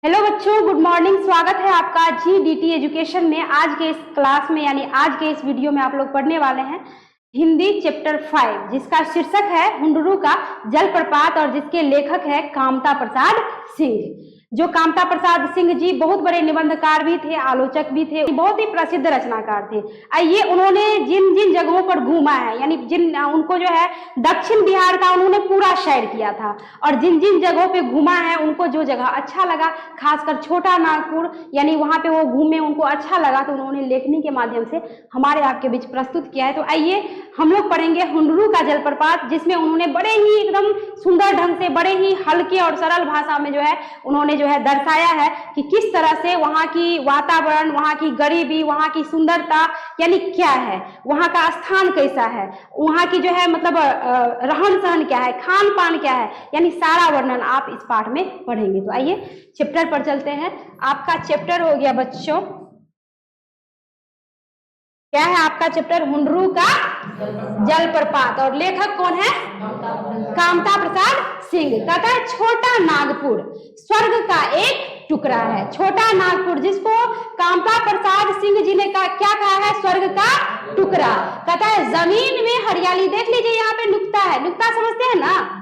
Hello बच्चों, good morning. स्वागत है आपका GDT एजुकेशन में। आज के इस क्लास में यानी आज के इस वीडियो में आप लोग पढ़ने वाले हैं हिंदी चैप्टर 5, जिसका शीर्षक है हुंडरू का जलप्रपात और जिसके लेखक है कामता प्रसाद सिंह। जो कामता प्रसाद सिंह जी बहुत बड़े निबंधकार भी थे, आलोचक भी थे, बहुत ही प्रसिद्ध रचनाकार थे। आइए, उन्होंने जिन जिन जगहों पर घूमा है यानी जिन उनको जो है दक्षिण बिहार का उन्होंने पूरा सैर किया था, और जिन जिन जगहों पे घूमा है उनको जो जगह अच्छा लगा, खासकर छोटा नागपुर यानी वहां पे वो घूमे, उनको अच्छा लगा तो उन्होंने लेखनी के माध्यम से हमारे आपके बीच प्रस्तुत किया है। तो आइए हम लोग पढ़ेंगे हुंडरू का जलप्रपात, जिसमें उन्होंने बड़े ही एकदम सुंदर ढंग से, बड़े ही हल्के और सरल भाषा में जो है उन्होंने जो है दर्शाया है कि किस तरह से वहां की वातावरण, वहां की गरीबी, वहां की सुंदरता यानी क्या है, वहां का स्थान कैसा है, वहां की जो है मतलब रहन सहन क्या है, खान पान क्या है, यानी सारा वर्णन आप इस पाठ में पढ़ेंगे। तो आइए चैप्टर पर चलते हैं। आपका चैप्टर हो गया बच्चों, क्या है आपका चैप्टर? हुंडरू का जलप्रपात, और लेखक कौन है? कामता प्रसाद सिंह। कहता है छोटा नागपुर स्वर्ग का एक टुकड़ा है। छोटा नागपुर, जिसको कामता प्रसाद सिंह जी ने क्या कहा है? स्वर्ग का टुकड़ा। कहता है जमीन में हरियाली। देख लीजिए यहाँ पे नुक्ता है, नुक्ता समझते हैं ना,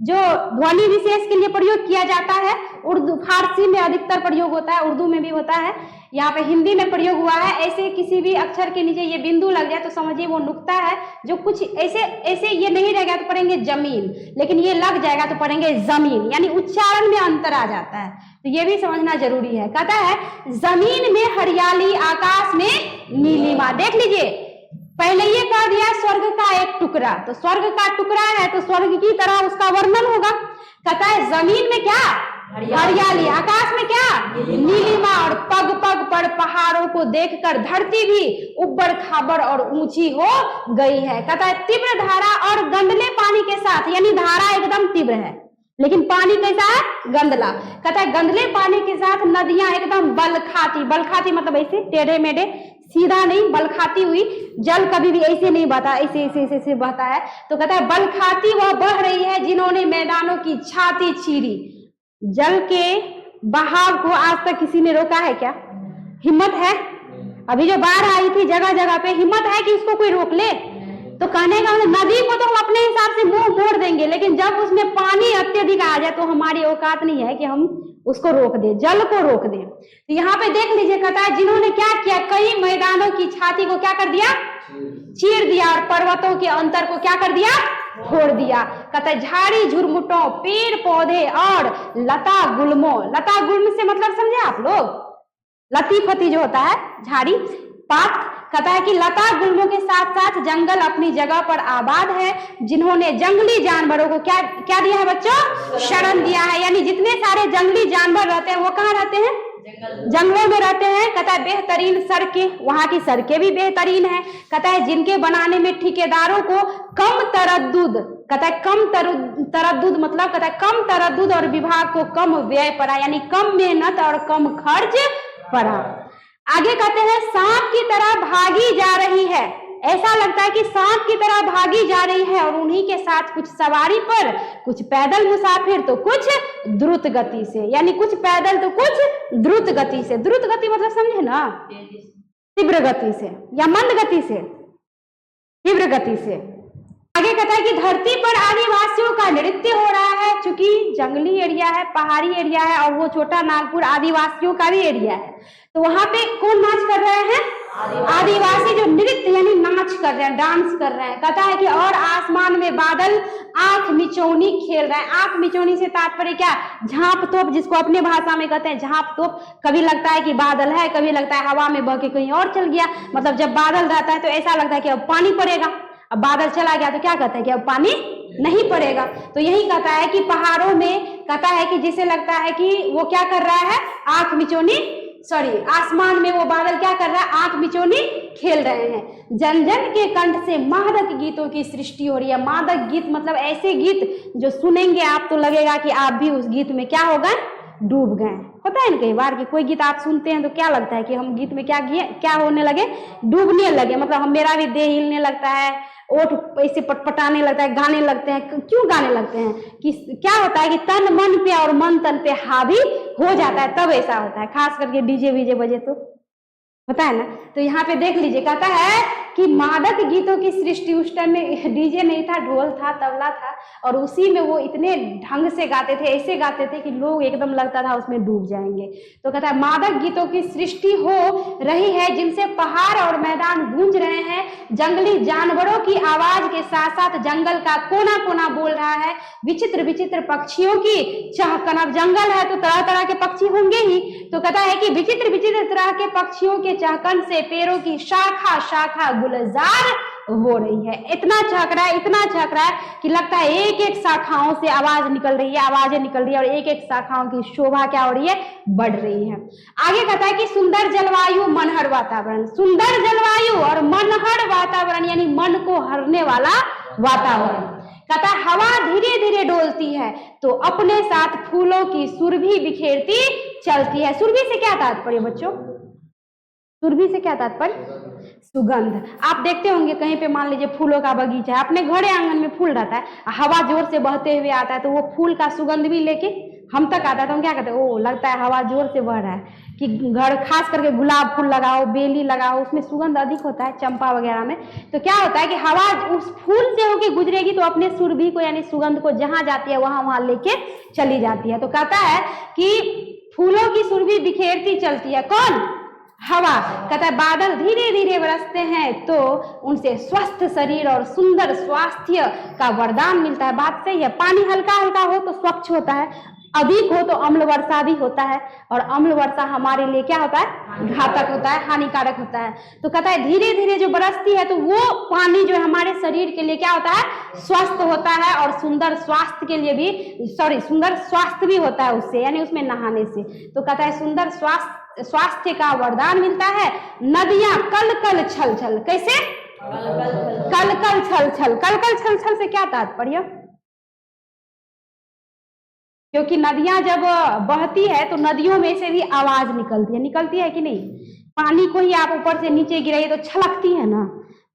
जो ध्वनि विशेष के लिए प्रयोग किया जाता है। उर्दू फारसी में अधिकतर प्रयोग होता है, उर्दू में भी होता है, यहाँ पे हिंदी में प्रयोग हुआ है। ऐसे किसी भी अक्षर के नीचे ये बिंदु लग जाए तो समझिए वो नुक्ता है। जो कुछ ऐसे ऐसे ये नहीं रहेगा तो पढ़ेंगे जमीन, लेकिन ये लग जाएगा तो पढ़ेंगे जमीन, यानी उच्चारण में अंतर आ जाता है, तो ये भी समझना जरूरी है। कहता है जमीन में हरियाली, आकाश में नीलिमा। देख लीजिए, पहले ये कह दिया स्वर्ग का एक टुकड़ा, तो स्वर्ग का टुकड़ा है तो स्वर्ग की तरह उसका वर्णन होगा। कहता है जमीन में क्या? हरियाली, आकाश में क्या? नीलिमा, और पग पग पर पहाड़ों को देखकर धरती भी उब्बड़ खाबड़ और ऊंची हो गई है। कहता है तीव्र धारा और गंदले पानी के साथ, यानी धारा एकदम तीव्र है लेकिन पानी कैसा है? गंदला। कहता है गंदले पानी के साथ नदियां एकदम बलखाती, बलखाती मतलब ऐसे टेढ़े मेढ़े, सीधा नहीं, बलखाती हुई। जल कभी भी ऐसे नहीं बहता, ऐसे ऐसे ऐसे ऐसे बहता है। तो कहता है बलखाती वह बह रही है जिन्होंने मैदानों की छाती चीरी। जल के बहाव को आज तक किसी ने रोका है क्या? हिम्मत है? अभी जो बाढ़ आई थी जगह जगह पे, हिम्मत है कि उसको कोई रोक ले? तो कहने का नदी को तो हम अपने हिसाब से मुंह मोड़ देंगे, लेकिन जब उसमें पानी अत्यधिक आ जाए तो हमारी औकात नहीं है कि हम उसको रोक दें, जल को रोक दें। तो यहाँ पे देख लीजिए, कहता है जिन्होंने क्या किया, कई मैदानों की छाती को क्या कर दिया? चीर दिया, और पर्वतों के अंतर को क्या कर दिया? फोड़ दिया। कहता है झाड़ी झुरमुटों, पेड़ पौधे और लता गुल्मों। लता गुल्म से मतलब समझे आप लोग? लती फती जो होता है, झाड़ी पात। कहता है कि लता गुल्मों के साथ साथ जंगल अपनी जगह पर आबाद है, जिन्होंने जंगली जानवरों को क्या क्या दिया है बच्चों? शरण दिया है। यानी जितने सारे जंगली जानवर रहते हैं वो कहाँ रहते हैं? जंगलों में रहते हैं। कहता है बेहतरीन सड़कें, वहां की सड़कें भी बेहतरीन है। कहता है जिनके बनाने में ठेकेदारों को कम तरद्दुद, कहता है कम तरद्दुद मतलब कहता है कम तरद्दुद, और विभाग को कम व्यय पड़ा, यानी कम मेहनत और कम खर्च पड़ा। आगे कहते हैं सांप की तरह भागी जा रही है। ऐसा लगता है कि सांप की तरह भागी जा रही है, और उन्हीं के साथ कुछ सवारी पर, कुछ पैदल मुसाफिर तो कुछ द्रुत गति से, यानी कुछ पैदल तो कुछ द्रुत गति से। द्रुत गति मतलब समझे ना? तीव्र गति से या मंद गति से? तीव्र गति से। आगे कहता है कि धरती पर आदिवासियों का नृत्य हो रहा है, चूंकि जंगली एरिया है, पहाड़ी एरिया है, और वो छोटा नागपुर आदिवासियों का भी एरिया है, तो वहां पे कौन नाच कर रहे हैं? आदिवासी जो नृत्य यानी नाच कर रहे हैं, डांस कर रहे हैं। कहता है कि और आसमान में बादल आंख मिचौनी खेल रहे हैं। आंख मिचौनी से तात्पर्य क्या? झांप तोप, जिसको अपने भाषा में कहते हैं झांप तोप। कभी लगता है कि बादल है, कभी लगता है हवा में बह के कहीं और चल गया। मतलब जब बादल रहता है तो ऐसा लगता है कि अब पानी पड़ेगा, अब बादल चला गया तो क्या कहते हैं कि अब पानी नहीं पड़ेगा। तो यही कहता है कि पहाड़ों में कहता है कि जिसे लगता है कि वो क्या कर रहा है? आंख मिचौनी, सॉरी, आसमान में वो बादल क्या कर रहा है? आंख मिचौनी खेल रहे हैं। जन जन के कंठ से मादक गीतों की सृष्टि हो रही है। मादक गीत मतलब ऐसे गीत जो सुनेंगे आप तो लगेगा कि आप भी उस गीत में क्या हो गए? डूब गए। होता है ना कई बार कि कोई गीत आप सुनते हैं तो क्या लगता है कि हम गीत में क्या होने लगे? डूबने लगे। मतलब हम, मेरा भी देह हिलने लगता है, ओठ ऐसे पटपटाने लगता है, गाने लगते हैं। क्यों गाने लगते हैं? कि क्या होता है कि तन मन पे और मन तन पे हावी हो जाता है, तब ऐसा होता है। खास करके डीजे वीजे बजे तो होता है ना। तो यहाँ पे देख लीजिए, कहता है कि मादक गीतों की सृष्टि, उस टाइम में डीजे नहीं था, ढोल था, तबला था, और उसी में वो इतने ढंग से गाते थे, ऐसे गाते थे कि लोग एकदम लगता था उसमें डूब जाएंगे। तो कहता है मादक गीतों की सृष्टि हो रही है जिनसे पहाड़ और मैदान गूंज रहे हैं, जंगली जानवरों की आवाज के साथ साथ जंगल का कोना कोना बोल रहा है, विचित्र विचित्र पक्षियों की चहकन। अब जंगल है तो तरह तरह के पक्षी होंगे ही, तो कहता है कि विचित्र विचित्र तरह के पक्षियों के चहकन से पेड़ों की शाखा शाखा गुलजार हो रही है। इतना चहक रहा है, इतना चहक रहा है कि लगता है एक एक शाखाओं से आवाज निकल रही है, आवाजें निकल रही है, और एक एक शाखाओं की शोभा क्या हो रही है, बढ़ रही है। आगे कहता है कि सुंदर जलवायु मनहर वातावरण, सुंदर जलवायु और मनहर वातावरण यानी मन को हरने वाला वातावरण। कहता है हवा धीरे धीरे डोलती है तो अपने साथ फूलों की सुरभि बिखेरती चलती है। सुरभि से क्या तात्पर्य बच्चों? सुरभि से क्या तात्पर्य? सुगंध। आप देखते होंगे कहीं पे मान लीजिए फूलों का बगीचा है, अपने घरे आंगन में फूल रहता है, हवा जोर से बहते हुए आता है तो वो फूल का सुगंध भी लेके हम तक आता है, तो हम क्या कहते हैं, ओ लगता है हवा जोर से बह रहा है। कि घर खास करके गुलाब फूल लगाओ, बेली लगाओ, उसमें सुगंध अधिक होता है, चंपा वगैरह में। तो क्या होता है कि हवा उस फूल से होके गुजरेगी तो अपने सुरभि को यानी सुगंध को जहां जाती है वहां वहां लेके चली जाती है। तो कहता है कि फूलों की सुरभि बिखेरती चलती है, कौन? हवा। कहता है बादल धीरे धीरे बरसते हैं तो उनसे स्वस्थ शरीर और सुंदर स्वास्थ्य का वरदान मिलता है। बात सही है। पानी हल्का हल्का हो तो स्वच्छ होता है, अधिक हो तो अम्ल वर्षा भी होता है, और अम्ल वर्षा हमारे लिए क्या होता है, घातक होता है, हानिकारक होता है। तो कहता है धीरे धीरे जो बरसती है तो वो पानी जो है हमारे शरीर के लिए क्या होता है, स्वस्थ होता है, और सुंदर स्वास्थ्य के लिए भी सुंदर स्वास्थ्य भी होता है उससे, यानी उसमें नहाने से। तो कहता है सुंदर स्वास्थ्य का वरदान मिलता है। नदियां कल कल छल छल, कैसे? कल कल छल छल। कल कल छल छल से क्या तात्पर्य? क्योंकि नदियां जब बहती है तो नदियों में से भी आवाज निकलती है कि नहीं? पानी को ही आप ऊपर से नीचे गिराइए तो छलकती है ना।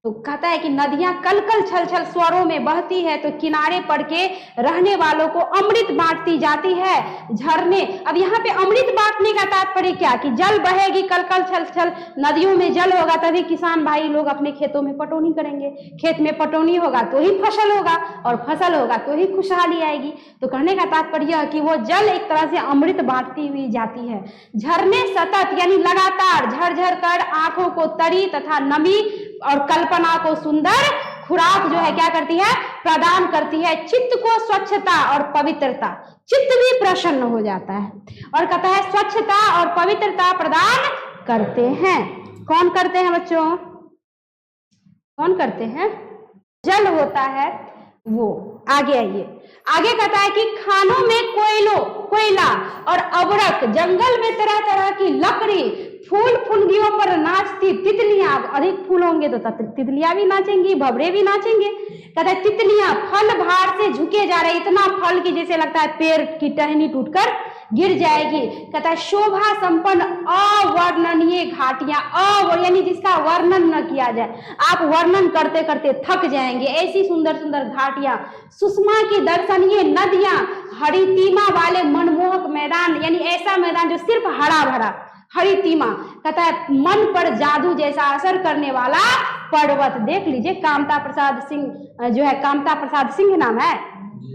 तो कहता है कि नदियां कल कल छल छल स्वरों में बहती है तो किनारे पड़ के रहने वालों को अमृत बांटती जाती है। झरने, अब यहाँ पे अमृत बांटने का तात्पर्य क्या? कि जल बहेगी कल कल छल छल, नदियों में जल होगा तभी किसान भाई लोग अपने खेतों में पटौनी करेंगे, खेत में पटौनी होगा तो ही फसल होगा, और फसल होगा तो ही खुशहाली आएगी। तो कहने का तात्पर्य कि वो जल एक तरह से अमृत बांटती हुई जाती है। झरने सतत यानी लगातार झरझर कर आंखों को तरी तथा नमी और कल्पना को सुंदर खुराक जो है क्या करती है, प्रदान करती है। चित्त को स्वच्छता और पवित्रता, चित्त भी प्रसन्न हो जाता है, और कहता है स्वच्छता और पवित्रता प्रदान करते हैं। कौन करते हैं बच्चों? कौन करते हैं? जल होता है वो। आगे आइए, आगे कहता है कि खानों में कोयला और अबरक, जंगल में तरह तरह की लकड़ी, फूल फुनगियों पर नाचती तितलियां। अधिक फूल होंगे तो तितलियां भी नाचेंगी, भवरे भी नाचेंगे। कहता है तितलियां फल भार से झुके जा रहे, इतना फल कि जैसे लगता है पेड़ की टहनी टूटकर गिर जाएगी। कहता है शोभा संपन्न अवर्णनीय घाटियां, यानी जिसका वर्णन न किया जाए, आप वर्णन करते करते थक जाएंगे, ऐसी सुंदर सुंदर घाटियां। सुषमा की दर्शनीय नदियां, हरितिमा वाले मनमोहक मैदान, यानी ऐसा मैदान जो सिर्फ हरा भरा, हरितिमा। कहता है मन पर जादू जैसा असर करने वाला पर्वत। देख लीजिए कामता प्रसाद सिंह जो है, कामता प्रसाद सिंह नाम है,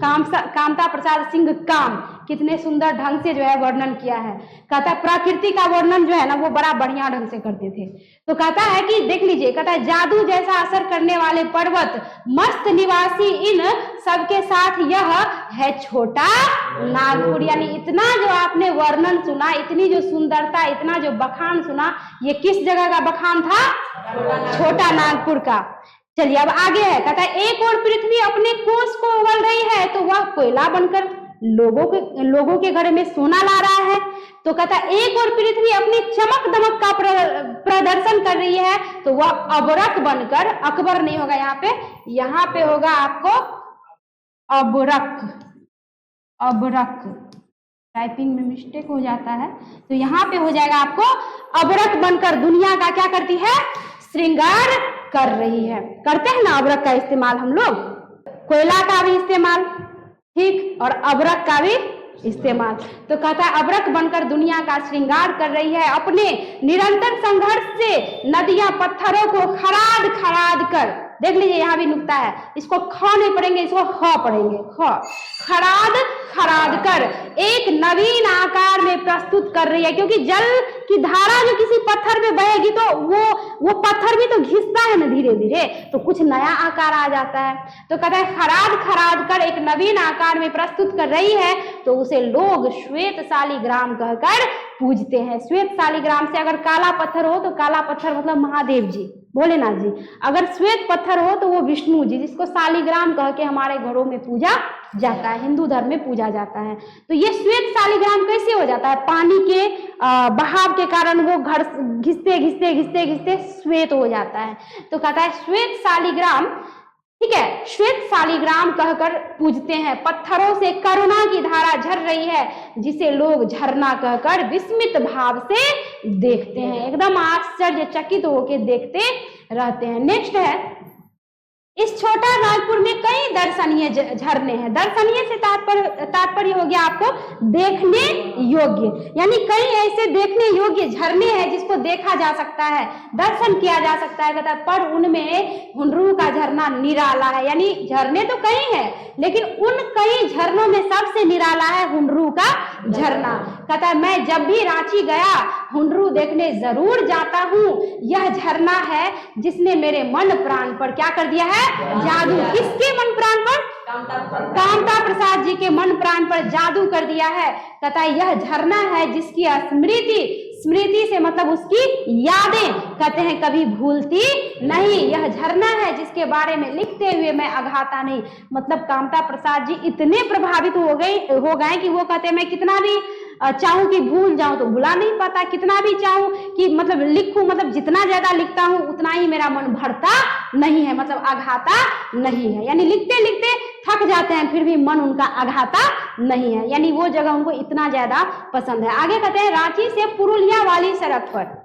कामता प्रसाद सिंह काम, कितने सुंदर ढंग से जो है वर्णन किया है। कहता है प्रकृति का वर्णन जो है ना वो बड़ा बढ़िया ढंग से करते थे। तो कहता है कि देख लीजिए, कहता है जादू जैसा असर करने वाले पर्वत, मस्त निवासी, इन सबके साथ यह है छोटा नागपुर। यानी इतना जो आपने वर्णन सुना, इतनी जो सुंदरता, इतना जो बखान सुना, ये किस जगह का बखान था? छोटा नागपुर का। चलिए अब आगे है, कहता है एक और पृथ्वी अपने कोष को उगल रही है तो वह कोयला बनकर लोगों के घर में सोना ला रहा है। तो कहता है एक और पृथ्वी अपनी चमक दमक का प्रदर्शन कर रही है तो वह अबरक बनकर, अकबर नहीं होगा यहाँ पे होगा आपको अबरक, टाइपिंग में मिस्टेक हो जाता है तो यहाँ पे हो जाएगा आपको अबरक बनकर दुनिया का क्या करती है? श्रृंगार कर रही है। करते हैं ना अबरक का इस्तेमाल हम लोग, कोयला का भी इस्तेमाल, ठीक, और अबरक का भी इस्तेमाल। तो कहता है अबरक बनकर दुनिया का श्रृंगार कर रही है। अपने निरंतर संघर्ष से नदियां पत्थरों को खराद खराद कर, देख लीजिए यहाँ भी नुक्ता है, इसको ख नहीं पढ़ेंगे, इसको ख पढ़ेंगे, ख, खराद खराद कर एक नवीन आकार में प्रस्तुत कर रही है। क्योंकि जल की धारा जो किसी पत्थर में बहेगी तो वो पत्थर भी तो घिसता है ना धीरे धीरे, तो कुछ नया आकार आ जाता है। तो कहता है खराद खराद कर एक नवीन आकार में प्रस्तुत कर रही है, तो उसे लोग श्वेत शालिग्राम कहकर पूजते हैं। श्वेत शालिग्राम से अगर काला पत्थर हो तो काला पत्थर मतलब महादेव जी, भोलेनाथ जी, अगर श्वेत पत्थर हो तो वो विष्णु जी, जिसको शालिग्राम कह के हमारे घरों में पूजा जाता है, हिंदू धर्म में पूजा जाता है। तो ये श्वेत शालिग्राम कैसे हो जाता है? पानी के बहाव के कारण वो घर घिसते घिसते घिसते घिसते श्वेत हो जाता है। तो कहता है श्वेत शालिग्राम, ठीक है, श्वेत शालिग्राम कहकर पूजते हैं। पत्थरों से करुणा की धारा झर रही है, जिसे लोग झरना कहकर विस्मित भाव से देखते हैं, एकदम आश्चर्यचकित होकर देखते रहते हैं। नेक्स्ट है, इस छोटा नागपुर में कई दर्शनीय झरने हैं। दर्शनीय से तात्पर्य हो गया आपको देखने योग्य, यानी कई ऐसे देखने योग्य झरने हैं जिसको देखा जा सकता है, दर्शन किया जा सकता है। कहता है पर उनमें हुंडरू का झरना निराला है। यानी झरने तो कई हैं, लेकिन उन कई झरनों में सबसे निराला है हुंडरू का झरना। कहता है मैं जब भी रांची गया हुंडरू देखने जरूर जाता हूँ। यह झरना है जिसने मेरे मन प्राण पर क्या कर दिया है? जादू। किसके मन प्राण पर? कामता प्रसाद जी के मन प्राण पर जादू कर दिया है। कहता है यह झरना है जिसकी स्मृति से मतलब उसकी यादें, कहते हैं कभी भूलती नहीं। यह झरना है जिसके बारे में लिखते हुए मैं अघाता नहीं। मतलब कामता प्रसाद जी इतने प्रभावित हो गए कि वो कहते हैं मैं कितना भी चाहूं कि भूल जाऊं तो भुला नहीं पाता, कितना भी चाहूं कि मतलब लिखूं, मतलब जितना ज्यादा लिखता हूं उतना ही मेरा मन भरता नहीं है, मतलब अघाता नहीं है। यानी लिखते लिखते थक जाते हैं फिर भी मन उनका अघाता नहीं है, यानी वो जगह उनको इतना ज्यादा पसंद है। आगे कहते हैं रांची से पुरुलिया वाली सड़क पर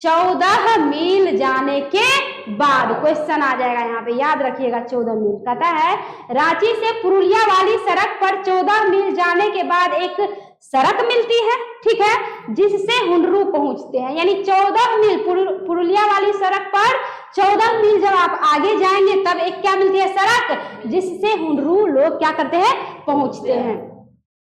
14 मील जाने के बाद, क्वेश्चन आ जाएगा यहाँ पे, याद रखिएगा 14 मील। कहता है रांची से पुरुलिया वाली सड़क पर 14 मील जाने के बाद एक सड़क मिलती है, ठीक है, जिससे हुंडरू पहुंचते हैं। यानी 14 मील पुरुलिया वाली सड़क पर 14 मील जब आप आगे जाएंगे तब एक क्या मिलती है? सड़क, जिससे हुंडरू लोग क्या करते हैं? पहुंचते हैं।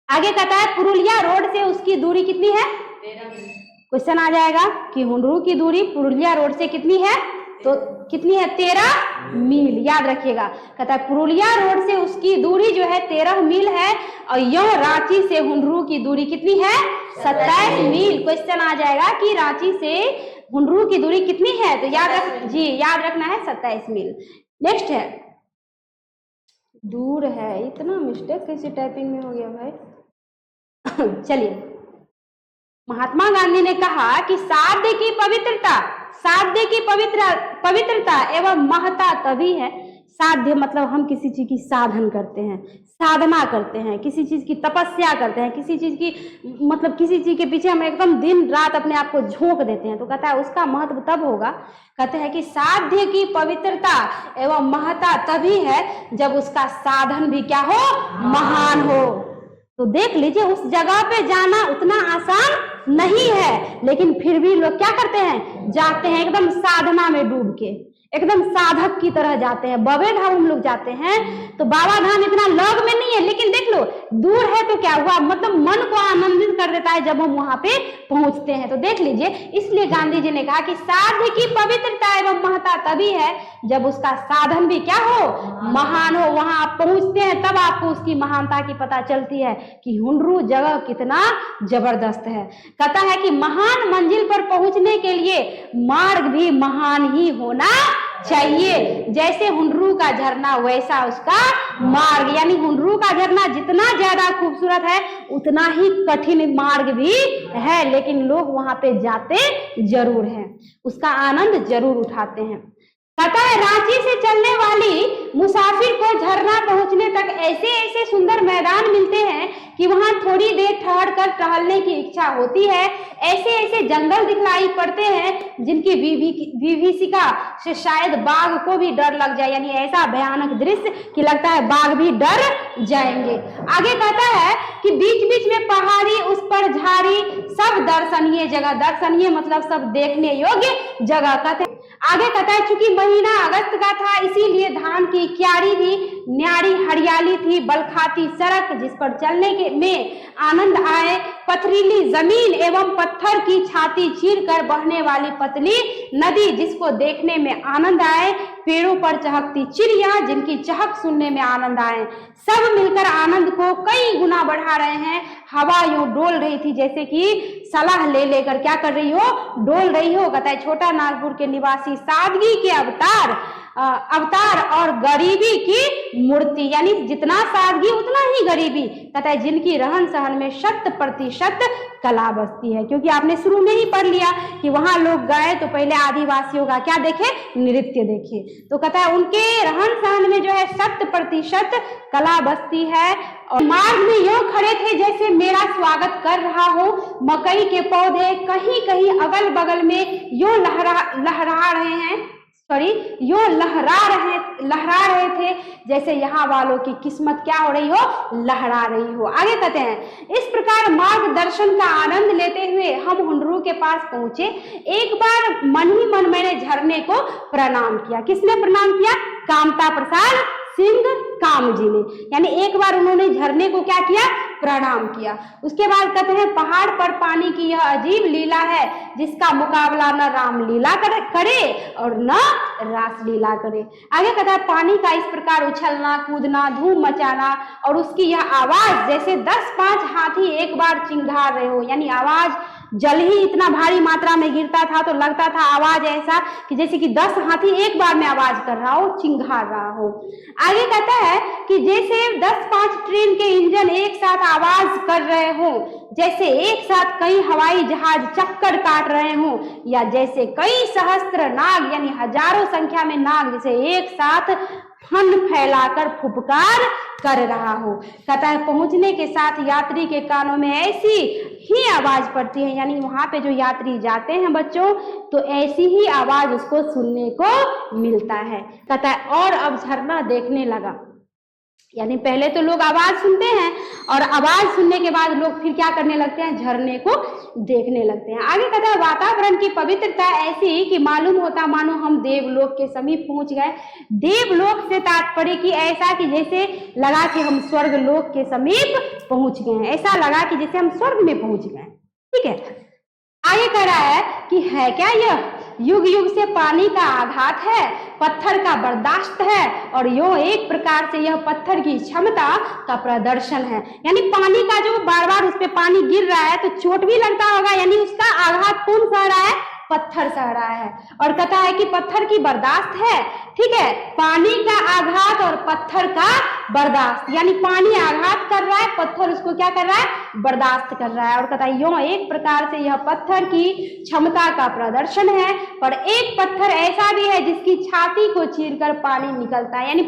आगे कहता है पुरुलिया रोड से उसकी दूरी कितनी है? 13 मील। क्वेश्चन आ जाएगा कि हुंडरू की दूरी पुरुलिया रोड से कितनी है? तो कितनी है? 13 मील, याद रखिएगा। कहता है पुरुलिया रोड से उसकी दूरी जो है 13 मील है, और यह रांची से हुंडरू की दूरी कितनी है? 27 मील। क्वेश्चन आ जाएगा कि रांची से हुंडरू की दूरी कितनी है? तो याद रखना है 27 मील। नेक्स्ट है, दूर है, इतना मिस्टेक कैसे टाइपिंग में हो गया भाई। चलिए, महात्मा गांधी ने कहा कि साध्य की पवित्रता एवं महत्ता तभी है। साध्य मतलब हम किसी चीज की साधन करते हैं, साधना करते हैं, किसी चीज की तपस्या करते हैं, किसी चीज की मतलब किसी चीज के पीछे हम एकदम दिन रात अपने आप को झोंक देते हैं। तो कहता है उसका महत्व तब होगा, कहते हैं कि साध्य की पवित्रता एवं महत्ता तभी है जब उसका साधन भी क्या हो? महान हो। तो देख लीजिए उस जगह पे जाना उतना आसान नहीं है, लेकिन फिर भी लोग क्या करते हैं? जाते हैं, एकदम साधना में डूब के, एकदम साधक की तरह जाते हैं। बाबा धाम हम लोग जाते हैं तो बाबा धाम इतना लग में नहीं है, लेकिन देख लो दूर है तो क्या हुआ, मतलब मन को आनंदित कर देता है जब हम वहां पे पहुंचते हैं। तो देख लीजिए, इसलिए गांधी जी ने कहा कि साध्य की पवित्रता एवं महत्ता तभी है जब उसका साधन भी क्या हो? महान हो। वहां आप पहुंचते हैं तब आपको उसकी महानता की पता चलती है कि हुंडरू जगह कितना जबरदस्त है। कहता है कि महान मंजिल पर पहुंचने के लिए मार्ग भी महान ही होना चाहिए। जैसे हुंडरू का झरना वैसा उसका मार्ग, यानी हुंडरू का झरना जितना ज्यादा खूबसूरत है उतना ही कठिन मार्ग भी है, लेकिन लोग वहां पे जाते जरूर हैं, उसका आनंद जरूर उठाते हैं। कहता है रांची से चलने वाली मुसाफिर को झरना पहुंचने तक ऐसे ऐसे सुंदर मैदान मिलते हैं कि वहां थोड़ी देर ठहर कर टहलने की इच्छा होती है। ऐसे ऐसे जंगल दिखलाई पड़ते हैं जिनकी विभीषिका से शायद बाघ को भी डर लग जाए, यानी ऐसा भयानक दृश्य कि लगता है बाघ भी डर जाएंगे। आगे कहता है कि बीच बीच में पहाड़ी, उस पर झाड़ी, सब दर्शनीय जगह, दर्शनीय मतलब सब देखने योग्य जगह। कहते हैं आगे कहता है चूंकि महीना अगस्त का था इसीलिए धान की क्यारी थी, न्यारी हरियाली थी, बलखाती सड़क जिस पर चलने के में आनंद आए, पथरीली जमीन एवं पत्थर की छाती चीरकर बहने वाली पतली नदी जिसको देखने में आनंद आए, पेड़ों पर चहकती चिड़िया जिनकी चहक सुनने में आनंद आए, सब मिलकर आनंद को कई गुना बढ़ा रहे हैं। हवा यूं डोल रही थी जैसे कि सलाह ले लेकर क्या कर रही हो, डोल रही हो। कहता है छोटा नागपुर के निवासी सादगी के अवतार और गरीबी की मूर्ति, यानी जितना सादगी उतना ही गरीबी। कहता है जिनकी रहन सहन में 100% कला बसती है, क्योंकि आपने शुरू में ही पढ़ लिया कि वहां लोग गए तो पहले आदिवासियों का क्या देखे, नृत्य देखे। तो कहता है उनके रहन सहन में जो है 100% कला बसती है। और मार्ग में यूं खड़े थे जैसे मेरा स्वागत कर रहा हो, मकई के पौधे कहीं कहीं अगल बगल में यूं लहरा रहे थे जैसे यहाँ वालों की किस्मत क्या हो रही हो, लहरा रही हो। आगे कहते हैं इस प्रकार मार्गदर्शन का आनंद लेते हुए हम हुंडरू के पास पहुंचे। एक बार मन ही मन मैंने झरने को प्रणाम किया। किसने प्रणाम किया? कामता प्रसाद सिंह काम जी ने, यानी एक बार उन्होंने झरने को क्या किया, प्रणाम किया। उसके बाद कहते हैं पहाड़ पर पानी की यह अजीब लीला है जिसका मुकाबला न रामलीला करे और न रासलीला करे। आगे कहता है पानी का इस प्रकार उछलना कूदना धूम मचाना और उसकी यह आवाज जैसे 10-5 हाथी एक बार चिंगार रहे हो, यानी आवाज जल ही इतना भारी मात्रा में गिरता था तो लगता था आवाज ऐसा कि जैसे कि 10 हाथी एक बार में आवाज कर रहा हो, चिंगार रहा हो। आगे कहता है कि जैसे 10-5 ट्रेन के इंजन एक साथ आवाज कर रहे हो, जैसे एक साथ कई हवाई जहाज चक्कर काट रहे हो, या जैसे कई सहस्त्र नाग यानी हजारों संख्या में नाग जैसे एक साथ फन फैलाकर फुफकार कर रहा हो। कहता है पहुंचने के साथ यात्री के कानों में ऐसी ही आवाज पड़ती है, यानी वहां पे जो यात्री जाते हैं बच्चों तो ऐसी ही आवाज उसको सुनने को मिलता है। कहता है और अब झरना देखने लगा, यानी पहले तो लोग आवाज सुनते हैं और आवाज सुनने के बाद लोग फिर क्या करने लगते हैं, झरने को देखने लगते हैं। आगे कहता है वातावरण की पवित्रता ऐसी कि मालूम होता मानो हम देवलोक के समीप पहुंच गए। देवलोक से तात्पर्य कि ऐसा कि जैसे लगा कि हम स्वर्ग लोक के समीप पहुंच गए हैं, ऐसा लगा कि जैसे हम स्वर्ग में पहुंच गए। ठीक है, आगे कह रहा है कि है क्या यह युग युग से पानी का आघात है, पत्थर का बर्दाश्त है और यो एक प्रकार से यह पत्थर की क्षमता का प्रदर्शन है। यानी पानी का जो बार बार उस पे पानी गिर रहा है तो चोट भी लगता होगा, यानी उसका आघात कौन सह रहा है, पत्थर सह रहा है। और कहता है कि पत्थर की बर्दाश्त है। ठीक है, पानी का आघात और पत्थर का बर्दाश्त, यानी पानी आघात कर रहा है, पत्थर उसको क्या कर रहा है, बर्दाश्त कर रहा है। और कहता है यूं एक प्रकार से यह पत्थर की क्षमता का प्रदर्शन है, पर एक पत्थर ऐसा भी है जिसकी छाती को चीरकर पानी निकलता है, यानी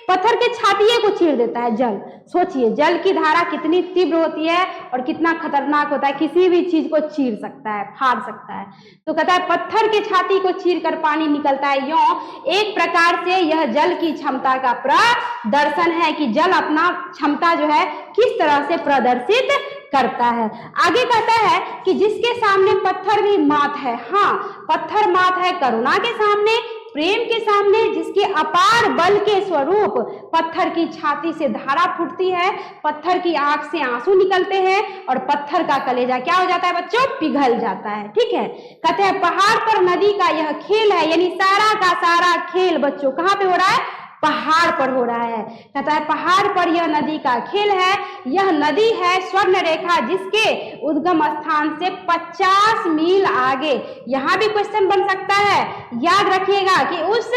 पत्थर के छातिये को चीर देता है जल। सोचिए जल की धारा कितनी तीव्र होती है और कितना खतरनाक होता है, किसी भी चीज को चीर सकता है, फाड़ सकता है। तो कहता है पत्थर के छाती को चीरकर पानी निकलता है, यूं एक प्रकार से यह जल की क्षमता का प्रदर्शन है कि जल अपना क्षमता जो है किस तरह से प्रदर्शित करता है। आगे कहता है कि जिसके सामने पत्थर भी मात है, हाँ पत्थर मात है करुणा के सामने, प्रेम के सामने, जिसके अपार बल के स्वरूप पत्थर की छाती से धारा फूटती है, पत्थर की आंख से आंसू निकलते हैं और पत्थर का कलेजा क्या हो जाता है बच्चों, पिघल जाता है। ठीक है, कहते हैं पहाड़ पर नदी का यह खेल है, यानी सारा का सारा खेल बच्चों कहाँ पे हो रहा है, पहाड़ पर हो रहा है। कहता है पहाड़ पर यह नदी का खेल है, यह नदी है स्वर्ण रेखा जिसके उद्गम स्थान से 50 मील आगे। यहां भी क्वेश्चन बन सकता है, याद रखिएगा कि उस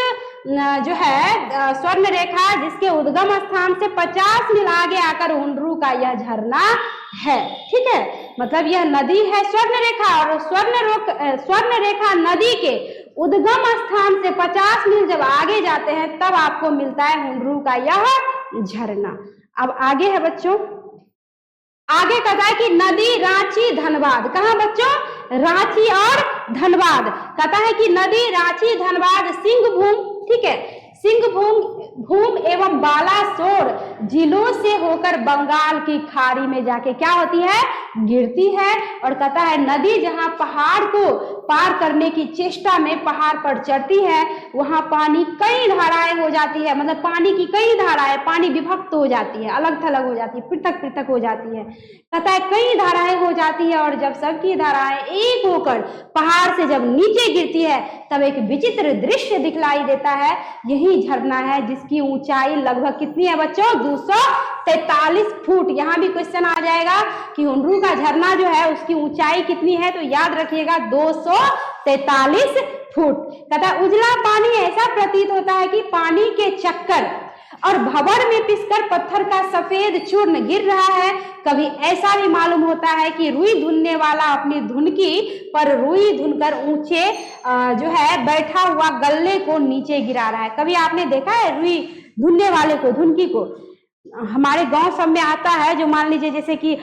जो है स्वर्ण रेखा जिसके उद्गम स्थान से 50 मील आगे आकर हुंडरू का यह झरना है। ठीक है, मतलब यह नदी है स्वर्ण रेखा और स्वर्ण रेखा नदी के उद्गम स्थान से 50 मील जब आगे जाते हैं तब आपको मिलता है हुंडरू का यह झरना। अब आगे है बच्चों, आगे कहता है कि नदी रांची धनबाद, कहां बच्चों, रांची और धनबाद। कहता है कि नदी रांची धनबाद सिंहभूम, ठीक है, सिंहभूम एवं बालासोर जिलों से होकर बंगाल की खाड़ी में जाके क्या होती है, गिरती है। और कहता है नदी जहां पहाड़ को पार करने की चेष्टा में पहाड़ पर चढ़ती है वहां पानी कई धाराएं हो जाती है, मतलब पानी की कई धाराएं, पानी विभक्त हो जाती है, अलग थलग हो जाती है, पृथक पृथक हो जाती है। कहता है कई धाराएं हो जाती है और जब सबकी धाराएं एक होकर पहाड़ से जब नीचे गिरती है तब एक विचित्र दृश्य दिखलाई देता है। यही झरना है जिसकी ऊंचाई लगभग कितनी है बच्चों, 243 फुट। यहाँ भी क्वेश्चन आ जाएगा कि हुंडरू का झरना जो है उसकी ऊंचाई कितनी है, तो याद रखिएगा 243 फुट। कहता है उजला पानी ऐसा प्रतीत होता है कि पानी के चक्कर और भंवर में पिसकर पत्थर का सफेद चूर्ण गिर रहा है। कभी ऐसा भी मालूम होता है कि रुई धुनने वाला अपनी धुनकी पर रुई धुनकर ऊंचे जो है बैठा हुआ गल्ले को नीचे गिरा रहा है। कभी आपने देखा है रुई धुनने वाले को, धुनकी को? हमारे गांव सब में आता है, जो मान लीजिए जैसे कि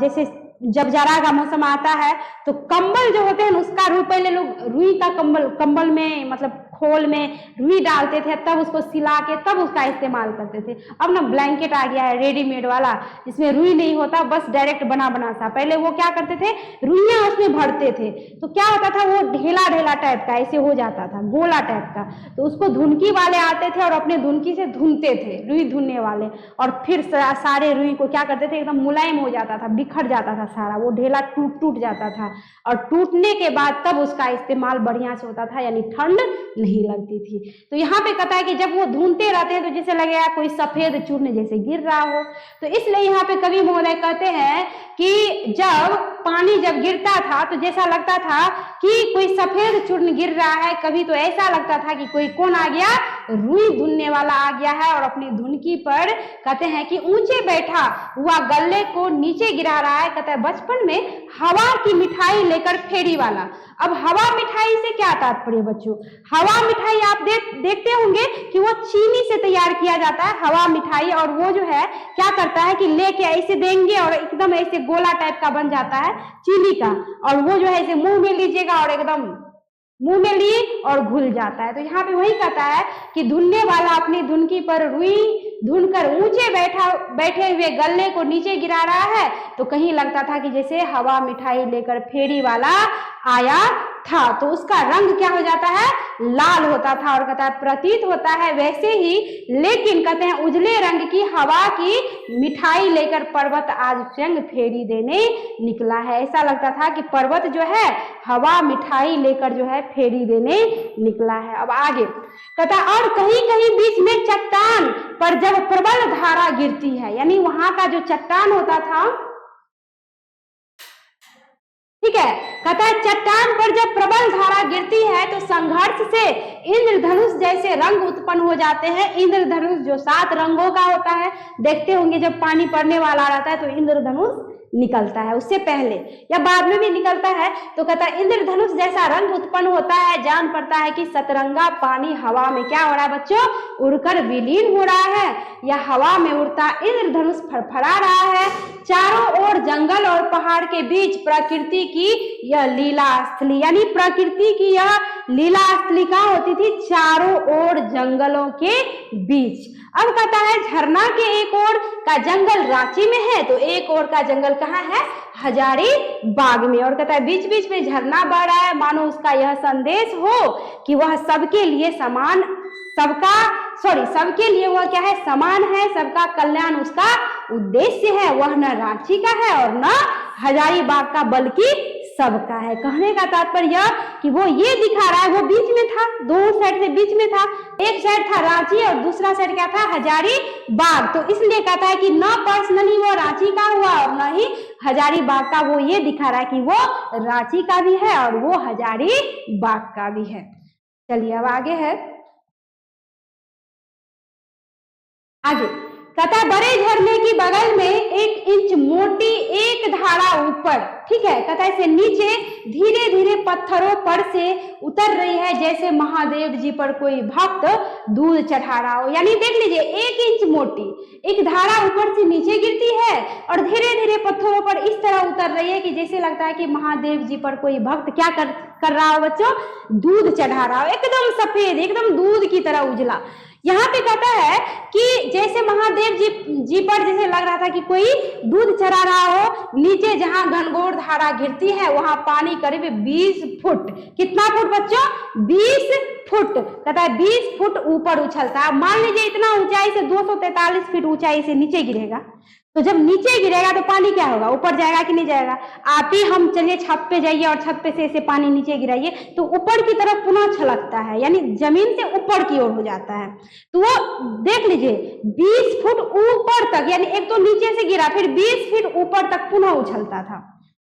जैसे जब जाड़ा का मौसम आता है तो कंबल जो होते हैं उसका रुई, पहले लोग रुई का कंबल में मतलब खोल में रुई डालते थे, तब उसको सिला के तब उसका इस्तेमाल करते थे। अब ना ब्लैंकेट आ गया है रेडीमेड वाला, इसमें रुई नहीं होता, बस डायरेक्ट बना सा। पहले वो क्या करते थे, रुइयां उसमें भरते थे तो क्या होता था, वो ढेला ढेला टाइप का ऐसे हो जाता था, गोला टाइप का। तो उसको धुनकी वाले आते थे और अपने धुनकी से धुनते थे, रुई धुनने वाले, और फिर सारे रुई को क्या करते थे, एकदम मुलायम हो जाता था, बिखर जाता था सारा, वो ढेला टूट जाता था। और टूटने के बाद तब उसका इस्तेमाल बढ़िया से होता था, यानी ठंड नहीं लगती थी। तो यहाँ पे कहता है कि जब वो धुनते रहते हैं तो जैसे लगेगा कोई सफेद चूर्ण जैसे गिर रहा हो। तो इसलिए यहाँ पे कवि महोदय कहते हैं कि जब पानी जब गिरता था तो जैसा लगता था कि कोई सफेद चूर्ण गिर रहा है, कभी तो ऐसा लगता था कि कोई कौन आ गया, रुई धुनने वाला आ गया है और अपनी धुनकी पर कहते हैं कि ऊंचे बैठा हुआ गल्ले को नीचे गिरा रहा है। कहता है बचपन में हवा की मिठाई लेकर फेरी वाला। अब हवा मिठाई से क्या तात्पर्य बच्चों, हवा मिठाई आप देखते होंगे कि वो चीनी से तैयार किया जाता है हवा मिठाई, और वो जो है क्या करता है कि लेके ऐसे देंगे और एकदम ऐसे गोला टाइप का बन जाता है चीनी का, और वो जो है ऐसे मुंह में लीजिएगा और एकदम मुंह में लिए और घुल जाता है। तो यहाँ पे वही कहता है कि धुनने वाला अपनी धुनकी पर रुई धुनकर ऊंचे बैठे हुए गल्ले को नीचे गिरा रहा है, तो कहीं लगता था कि जैसे हवा मिठाई लेकर फेरी वाला आया था। तो उसका रंग क्या हो जाता है, लाल होता था, और कहता है प्रतीत होता है वैसे ही, लेकिन कहते हैं उजले रंग की हवा की मिठाई लेकर पर्वत आज स्वयं फेरी देने निकला है। ऐसा लगता था कि पर्वत जो है हवा मिठाई लेकर जो है फेरी देने निकला है। अब आगे कहता है और कहीं कहीं बीच में चट्टान पर जब प्रबल धारा गिरती है, यानी वहां का जो चट्टान होता था, ठीक है, कहता है चट्टान पर जब प्रबल धारा गिरती है तो संघर्ष से इंद्रधनुष जैसे रंग उत्पन्न हो जाते हैं। इंद्रधनुष जो 7 रंगों का होता है, देखते होंगे जब पानी पड़ने वाला रहता है तो इंद्रधनुष निकलता है, उससे पहले या बाद में भी निकलता है। तो कहता है इंद्रधनुष जैसा रंग उत्पन्न होता है, जान पड़ता है कि सतरंगा पानी हवा में क्या हो रहा है बच्चों, उड़कर विलीन हो रहा है, या हवा में उड़ता इंद्रधनुष फड़फड़ा रहा है। चारों ओर जंगल और पहाड़ के बीच प्रकृति की यह लीला स्थली, यानी प्रकृति की यह लीला स्थली कहाँ होती थी, चारों ओर जंगलों के बीच। अब कहता है झरना के एक ओर का जंगल रांची में है तो एक ओर का जंगल कहाँ है, हजारीबाग में। और कहता है बीच बीच में झरना बह रहा है, मानो उसका यह संदेश हो कि वह सबके लिए समान, सबके लिए वह क्या है, समान है, सबका कल्याण उसका उद्देश्य है। वह न रांची का है और न हजारीबाग का बल्कि सबका है। कहने का तात्पर्य कि वो ये दिखा रहा है, वो बीच में था, दोनों साइड से बीच में था, एक साइड था रांची और दूसरा साइड क्या था, हजारीबाग। तो इसलिए कहता है कि न पर्सनली वो रांची का हुआ और न ही हजारीबाग का, वो ये दिखा रहा है कि वो रांची का भी है और वो हजारीबाग का भी है। चलिए अब आगे है, आगे कहता है बड़े झरने की बगल में 1 इंच मोटी एक धारा ऊपर, ठीक है, कहता है से नीचे धीरे धीरे पत्थरों पर से उतर रही है, जैसे महादेव जी पर कोई भक्त दूध चढ़ा रहा हो। यानी देख लीजिए 1 इंच मोटी एक धारा ऊपर से नीचे गिरती है और धीरे धीरे पत्थरों पर इस तरह उतर रही है कि जैसे लगता है कि महादेव जी पर कोई भक्त क्या कर रहा हो बच्चों, दूध चढ़ा रहा हो, एकदम सफेद, एकदम दूध की तरह उजला। यहाँ पे कहता है कि जैसे महादेव जी पर जैसे लग रहा था कि कोई दूध चढ़ा रहा हो। नीचे जहां घनघोर धारा गिरती है वहां पानी करीब 20 फुट, कितना फुट बच्चों, 20 फुट, कहता है 20 फुट ऊपर उछलता है। मान लीजिए इतना ऊंचाई से 243 फीट ऊंचाई से नीचे गिरेगा, तो जब नीचे गिरेगा तो पानी क्या होगा, ऊपर जाएगा कि नहीं जाएगा। आप ही हम चलिए छत पे जाइए और छत पे से ऐसे पानी नीचे गिराइए तो ऊपर की तरफ पुनः छलकता है, यानी जमीन से ऊपर की ओर हो जाता है। तो वो देख लीजिए 20 फुट ऊपर तक, यानी एक तो नीचे से गिरा फिर 20 फीट ऊपर तक पुनः उछलता था।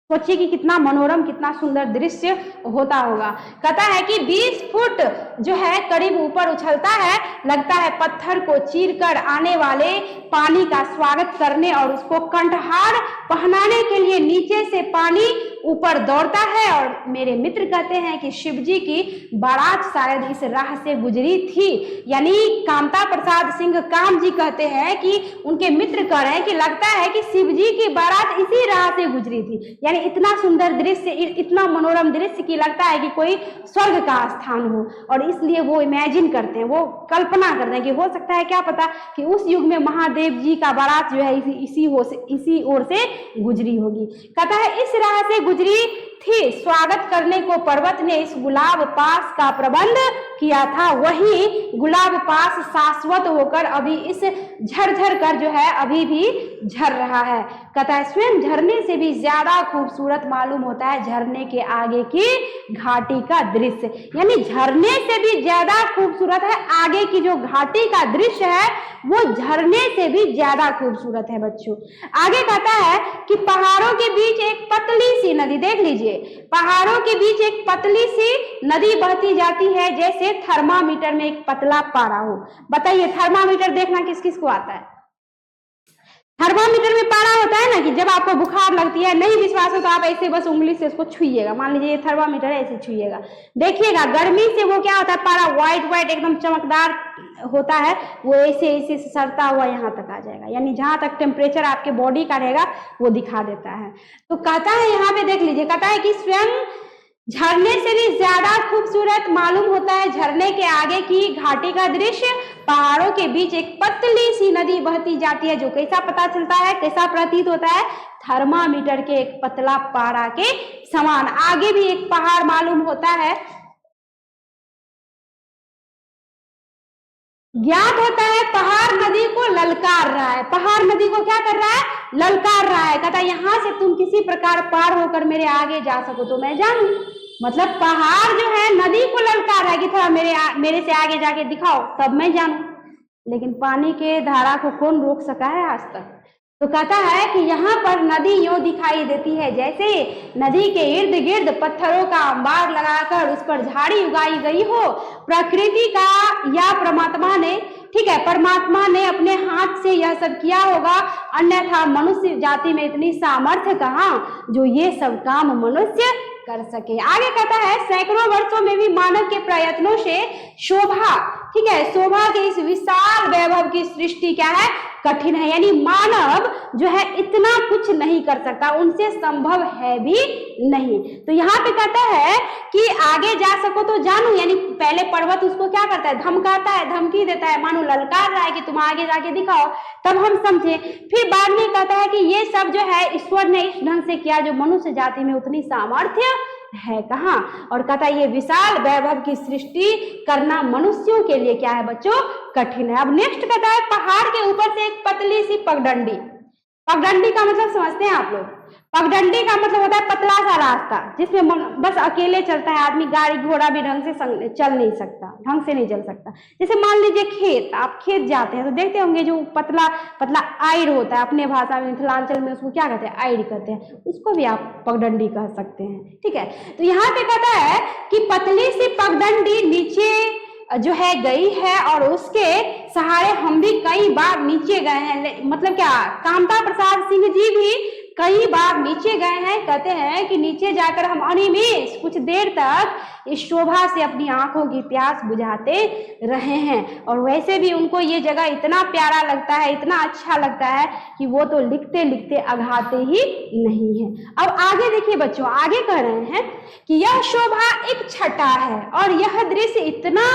सोचिए कि कितना मनोरम, कितना सुंदर दृश्य होता होगा। कहता है कि 20 फुट जो है करीब ऊपर उछलता है, लगता है पत्थर को चीरकर आने वाले पानी का स्वागत करने और उसको कंठहार पहनाने के लिए नीचे से पानी ऊपर दौड़ता है। और मेरे मित्र कहते हैं कि शिव जी की बारात शायद इस राह से गुजरी थी। यानी कामता प्रसाद सिंह काम जी कहते हैं कि उनके मित्र कह रहे हैं कि लगता है कि शिव जी की बारात इसी राह से गुजरी थी। यानी इतना सुंदर दृश्य, इतना मनोरम दृश्य कि लगता है कि कोई स्वर्ग का स्थान हो, और इसलिए वो इमेजिन करते हैं, वो कल्पना करते हैं कि हो सकता है क्या पता कि उस युग में महादेव जी का बारात जो है इसी ओर से गुजरी होगी। कहता है इस राह से गुजरी थी, स्वागत करने को पर्वत ने इस गुलाब पास का प्रबंध किया था। वही गुलाब पास शाश्वत होकर अभी इस झरझर कर जो है अभी भी झर रहा है। कहता है स्वयं झरने से भी ज्यादा खूबसूरत मालूम होता है झरने के आगे की घाटी का दृश्य। यानी झरने से भी ज्यादा खूबसूरत है आगे की जो घाटी का दृश्य है, वो झरने से भी ज्यादा खूबसूरत है बच्चों। आगे कहता है कि पहाड़ों के बीच एक पतली सी नदी, देख लीजिए पहाड़ों के बीच एक पतली सी नदी बहती जाती है, जैसे थर्मामीटर में एक पतला पारा हो। बताइए थर्मामीटर देखना किस किस को आता है? थर्मामीटर में पारा होता है ना, कि जब आपको बुखार लगती है, नहीं विश्वास हो तो आप ऐसे बस उंगली से उसको छुइएगा। मान लीजिए ये थर्मामीटर है, ऐसे छुइएगा, देखिएगा गर्मी से वो क्या होता है, पारा व्हाइट व्हाइट एकदम चमकदार होता है, वो ऐसे ऐसे सरता हुआ यहाँ तक आ जाएगा। यानी जहां तक टेम्परेचर आपके बॉडी का रहेगा वो दिखा देता है। तो कहता है यहाँ पे देख लीजिए, कहता है कि स्वयं झरने से भी ज्यादा खूबसूरत मालूम होता है झरने के आगे की घाटी का दृश्य। पहाड़ों के बीच एक पतली सी नदी बहती जाती है, जो कैसा पता चलता है, कैसा प्रतीत होता है, थर्मामीटर के एक पतला पारा के समान। आगे भी एक पहाड़ मालूम होता है, ज्ञात होता है पहाड़ नदी को ललकार रहा है। पहाड़ नदी को क्या कर रहा है, ललकार रहा है। कहता है यहाँ से तुम किसी प्रकार पार होकर मेरे आगे जा सको तो मैं जानूं। मतलब पहाड़ जो है नदी को ललकार रहा है कि थोड़ा मेरे से आगे जाके दिखाओ तब मैं जानूं। लेकिन पानी के धारा को कौन रोक सका है आज तक। तो कहता है कि यहाँ पर नदी यूं दिखाई देती है जैसे नदी के इर्द गिर्द पत्थरों का अंबार लगाकर उस पर झाड़ी उगाई गई हो। प्रकृति का या परमात्मा ने, ठीक है, परमात्मा ने अपने हाथ से यह सब किया होगा, अन्यथा मनुष्य जाति में इतनी सामर्थ्य कहाँ जो ये सब काम मनुष्य कर सके। आगे कहता है सैकड़ों वर्षों में भी मानव के प्रयत्नों से शोभा, ठीक है, शोभा के इस विशाल वैभव की सृष्टि क्या है, कठिन है। यानी मानव जो है इतना कुछ नहीं कर सकता, उनसे संभव है भी नहीं। तो यहाँ पे कहता है कि आगे जा सको तो जानू, यानी पहले पर्वत उसको क्या करता है, धमकाता है, धमकी देता है, मानो ललकार रहा है कि तुम आगे जाके दिखाओ तब हम समझे। फिर बाद में कहता है कि ये सब जो है ईश्वर ने इस ढंग से किया जो मनुष्य जाति में उतनी सामर्थ्य है कहाँ। और कहता है ये विशाल वैभव की सृष्टि करना मनुष्यों के लिए क्या है बच्चों, कठिन है। अब नेक्स्ट कहता है पहाड़ के ऊपर से एक पतली सी पगडंडी। पगडंडी का मतलब समझते हैं आप लोग? पगडंडी का मतलब होता है पतला सा रास्ता जिसमें बस अकेले चलता है आदमी, गाड़ी घोड़ा भी ढंग से चल नहीं सकता, ढंग से नहीं चल सकता। जैसे मान लीजिए खेत, आप खेत जाते हैं तो देखते होंगे जो पतला पतला आइर होता है, अपने भाषा में मिथिलांचल में उसको क्या कहते हैं, आइर कहते हैं, उसको भी आप पगडंडी कह सकते हैं, ठीक है। तो यहाँ पे कहता है कि पतली सी पगडंडी नीचे जो है गई है और उसके सहारे हम भी कई बार नीचे गए हैं। मतलब क्या, कामता प्रसाद सिंह जी भी कई बार नीचे गए हैं, कहते हैं कि नीचे जाकर हम अनिमेष कुछ देर तक इस शोभा से अपनी आंखों की प्यास बुझाते रहे हैं। और वैसे भी उनको ये जगह इतना प्यारा लगता है, इतना अच्छा लगता है कि वो तो लिखते लिखते अघाते ही नहीं है। अब आगे देखिए बच्चों, आगे कह रहे हैं कि यह शोभा एक छटा है और यह दृश्य इतना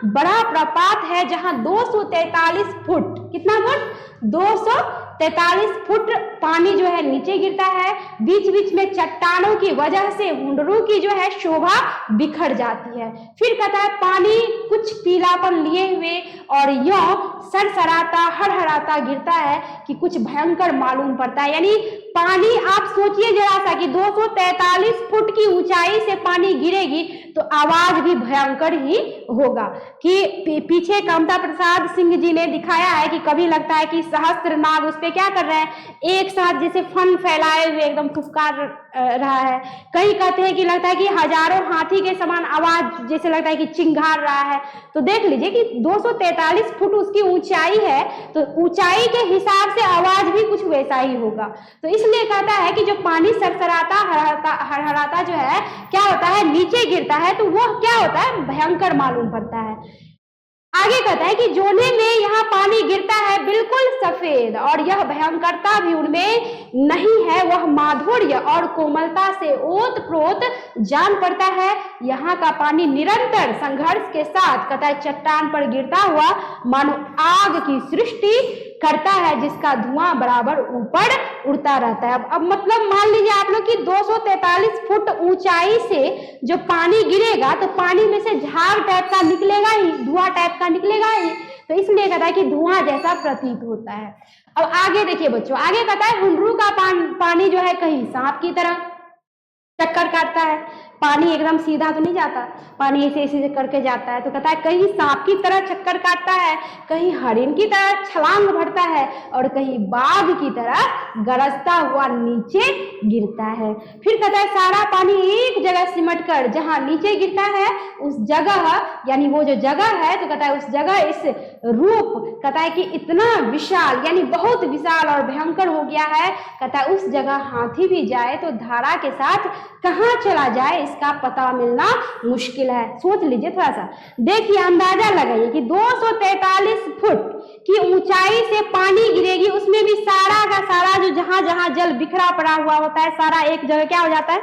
बड़ा प्रपात है जहां 243 फुट, कितना फुट, 243 फुट पानी जो है नीचे गिरता है। बीच बीच में चट्टानों की वजह से हुंडरू की जो है शोभा बिखर जाती है। फिर कहता है पानी कुछ पीलापन लिए हुए और यों सरसराता हरहराता गिरता है कि कुछ भयंकर मालूम पड़ता है। यानी पानी आप सोचिए जरा सा कि 243 फुट की ऊंचाई से पानी गिरेगी तो आवाज भी भयंकर ही होगा। कि पीछे कामता प्रसाद सिंह जी ने दिखाया है कि कभी लगता है कि सहस्त्र नाग उस पे क्या कर रहे हैं, एक साथ जैसे फन फैलाए हुए एकदम फुफकार रहा है। कहीं कहते हैं कि लगता है कि हजारों हाथी के समान आवाज जैसे लगता है कि चिंगार रहा है। तो देख लीजिए कि 243 फुट उसकी ऊंचाई है, तो ऊंचाई के हिसाब से आवाज भी कुछ वैसा ही होगा। तो इसलिए कहता है कि जो पानी सरसराता हरहराता जो है क्या होता है, नीचे गिरता है, तो वो क्या होता है, भयंकर मालूम पड़ता है। आगे कहता है कि जोने में यहाँ पानी गिरता है बिल्कुल सफेद और यह भयंकरता भी उनमें नहीं है, वह माधुर्य और कोमलता से ओत प्रोत जान पड़ता है। यहाँ का पानी निरंतर संघर्ष के साथ कहता है चट्टान पर गिरता हुआ मानो आग की सृष्टि करता है जिसका धुआं बराबर ऊपर उड़ता रहता है। अब मतलब मान लीजिए आप लोग कि 243 फुट ऊंचाई से जो पानी गिरेगा तो पानी में से झाग टाइप का निकलेगा ही, धुआं टाइप का निकलेगा ही, तो इसलिए कहता है कि धुआं जैसा प्रतीत होता है। अब आगे देखिए बच्चों, आगे कहता है हुंडरू का पानी जो है कहीं सांप की तरह चक्कर काटता है, पानी एकदम सीधा तो नहीं जाता, पानी ऐसे ऐसे करके जाता है। तो कहता है कहीं सांप की तरह चक्कर काटता है, कहीं हरिण की तरह छलांग भरता है और कहीं बाघ की तरह गरजता हुआ नीचे गिरता है। फिर कहता है सारा पानी एक जगह सिमट कर जहां नीचे गिरता है उस जगह, यानी वो जो जगह है, तो कहता है उस जगह इस रूप कहता है कि इतना विशाल, यानी बहुत विशाल और भयंकर हो गया है। कहता है उस जगह हाथी भी जाए तो धारा के साथ कहाँ चला जाए इसका पता मिलना मुश्किल है। सोच लीजिए थोड़ा सा, देखिए अंदाजा लगाइए कि 243 फुट की ऊंचाई से पानी गिरेगी, उसमें भी सारा का सारा जो जहां जहां जल बिखरा पड़ा हुआ होता है सारा एक जगह क्या हो जाता है,